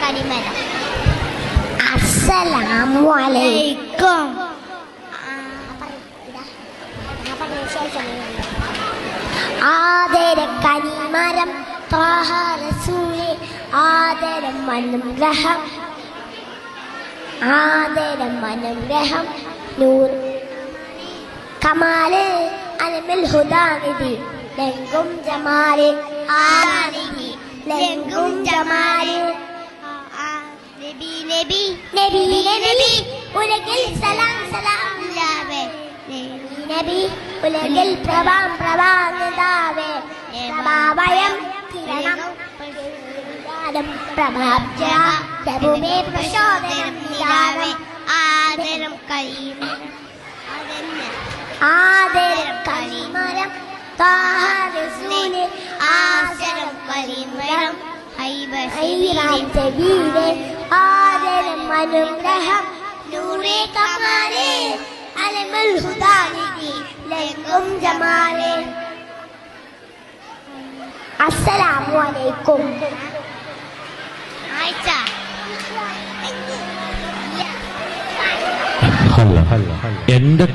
കനിമരം. അസ്സലാമു അലൈക്കും. ആദര കനിമരം ത്വാഹ റസൂലേ ആദരം അനുഗ്രഹം ആദരം അനുഗ്രഹം നൂർ കമാല് അലമിൽ ഹുദാനിധി ലംഘും ജമാല് ആനിധി ലംഘും ജമാല് നബി നബി നബി നബി ഉലകിൽ സലാം സലാം ലാവേ നബി ഉലകിൽ പ്രഭാം പ്രഭാനിതാവേ പ്രഭാവയം കിരണം പ്രഭാബ്ജ പ്രഭുമേ പ്രചോദനം നിലാവേ ആദരം കരീമരം ആദരം കരീമരം ത്വാഹ റസൂലേ ആദരം കരീമരം ഹൈബീരേ ആദരം അനുഗ്രഹം നൂറേ കമാലേ അലമുൽ ഹുദാനിധി ലംഘും ജമാലേ. അസ്സലാമു അലൈക്കും. എന്റെ